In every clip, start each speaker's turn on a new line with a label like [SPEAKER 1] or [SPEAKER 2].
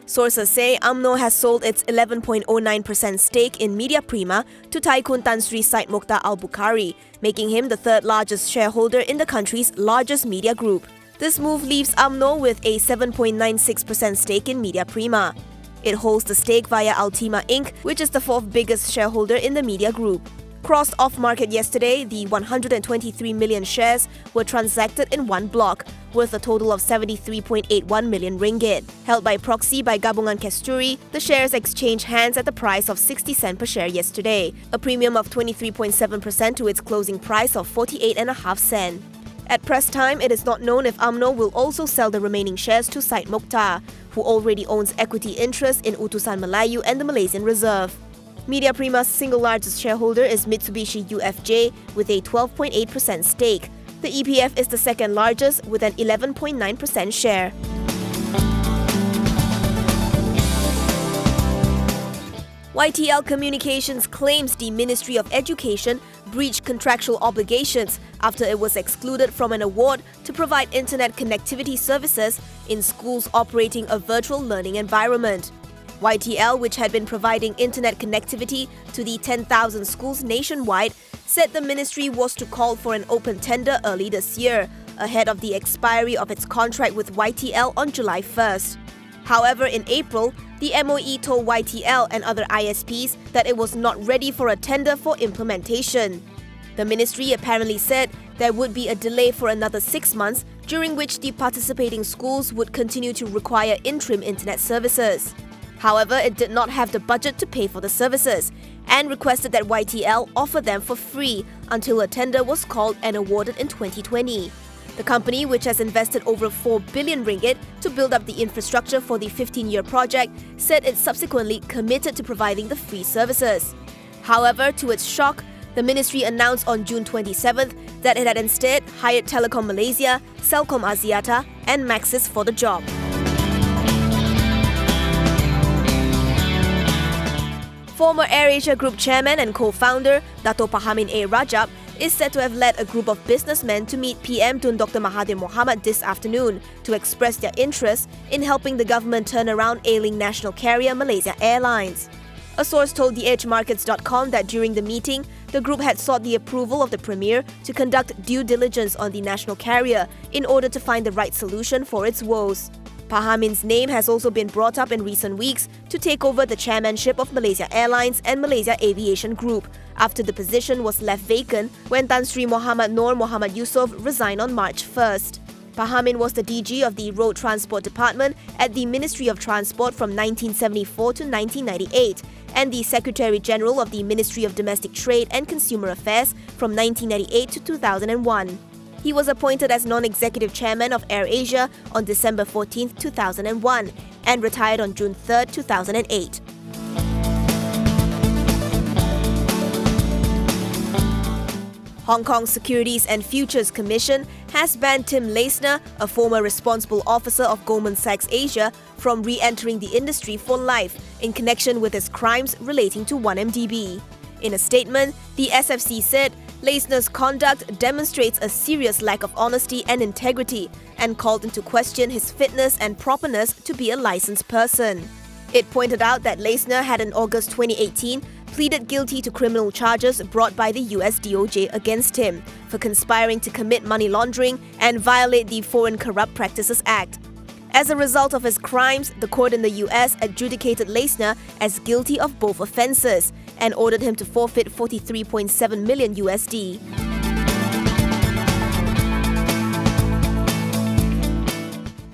[SPEAKER 1] Sources say Umno has sold its 11.09% stake in Media Prima to tycoon Tan Sri Syed Mokhtar Al-Bukhary, making him the third largest shareholder in the country's largest media group. This move leaves Umno with a 7.96% stake in Media Prima. It holds the stake via Ultima Inc., which is the fourth biggest shareholder in the media group. Crossed off-market yesterday, the 123 million shares were transacted in one block, worth a total of 73.81 million ringgit. Held by proxy by Gabungan Kasturi, the shares exchanged hands at the price of 60 cents per share yesterday, a premium of 23.7% to its closing price of 48.5 cents. At press time, it is not known if Umno will also sell the remaining shares to Syed Mokhtar, who already owns equity interest in Utusan Melayu and the Malaysian Reserve. Media Prima's single largest shareholder is Mitsubishi UFJ with a 12.8% stake. The EPF is the second largest with an 11.9% share. YTL Communications claims the Ministry of Education breached contractual obligations after it was excluded from an award to provide internet connectivity services in schools operating a virtual learning environment. YTL, which had been providing internet connectivity to the 10,000 schools nationwide, said the ministry was to call for an open tender early this year, ahead of the expiry of its contract with YTL on July 1st. However, in April, the MOE told YTL and other ISPs that it was not ready for a tender for implementation. The ministry apparently said there would be a delay for another 6 months, during which the participating schools would continue to require interim internet services. However, it did not have the budget to pay for the services and requested that YTL offer them for free until a tender was called and awarded in 2020. The company, which has invested over 4 billion ringgit to build up the infrastructure for the 15-year project, said it subsequently committed to providing the free services. However, to its shock, the ministry announced on June 27th that it had instead hired Telekom Malaysia, Celcom Axiata and Maxis for the job. Former AirAsia Group chairman and co-founder Dato' Pahamin A. Rajab is said to have led a group of businessmen to meet PM Tun Dr. Mahathir Mohamad this afternoon to express their interest in helping the government turn around ailing national carrier Malaysia Airlines. A source told theedgemarkets.com that during the meeting, the group had sought the approval of the Premier to conduct due diligence on the national carrier in order to find the right solution for its woes. Pahamin's name has also been brought up in recent weeks to take over the chairmanship of Malaysia Airlines and Malaysia Aviation Group after the position was left vacant when Tan Sri Muhammad Noor Muhammad Yusof resigned on March 1st. Pahamin was the DG of the Road Transport Department at the Ministry of Transport from 1974 to 1998 and the Secretary General of the Ministry of Domestic Trade and Consumer Affairs from 1998 to 2001. He was appointed as non-executive chairman of AirAsia on December 14, 2001 and retired on June 3, 2008. Hong Kong's Securities and Futures Commission has banned Tim Leisner, a former responsible officer of Goldman Sachs Asia, from re-entering the industry for life in connection with his crimes relating to 1MDB. In a statement, the SFC said Leisner's conduct demonstrates a serious lack of honesty and integrity and called into question his fitness and properness to be a licensed person. It pointed out that Leisner had in August 2018 pleaded guilty to criminal charges brought by the US DOJ against him for conspiring to commit money laundering and violate the Foreign Corrupt Practices Act. As a result of his crimes, the court in the US adjudicated Leisner as guilty of both offences and ordered him to forfeit 43.7 million USD.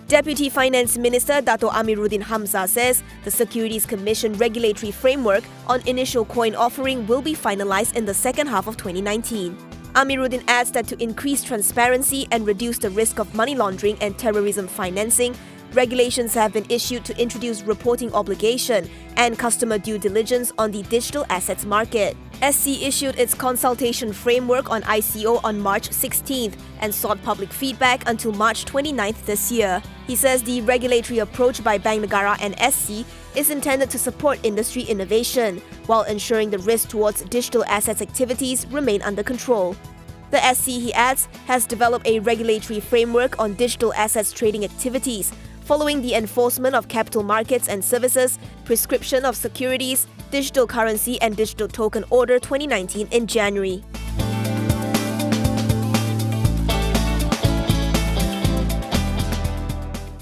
[SPEAKER 1] Deputy Finance Minister Dato' Amiruddin Hamzah says the Securities Commission regulatory framework on initial coin offering will be finalised in the second half of 2019. Amiruddin adds that to increase transparency and reduce the risk of money laundering and terrorism financing, regulations have been issued to introduce reporting obligation and customer due diligence on the digital assets market. SC issued its consultation framework on ICO on March 16th and sought public feedback until March 29th this year. He says the regulatory approach by Bank Negara and SC is intended to support industry innovation, while ensuring the risk towards digital assets activities remain under control. The SC, he adds, has developed a regulatory framework on digital assets trading activities, following the enforcement of capital markets and services, prescription of securities, digital currency and digital token order 2019 in January.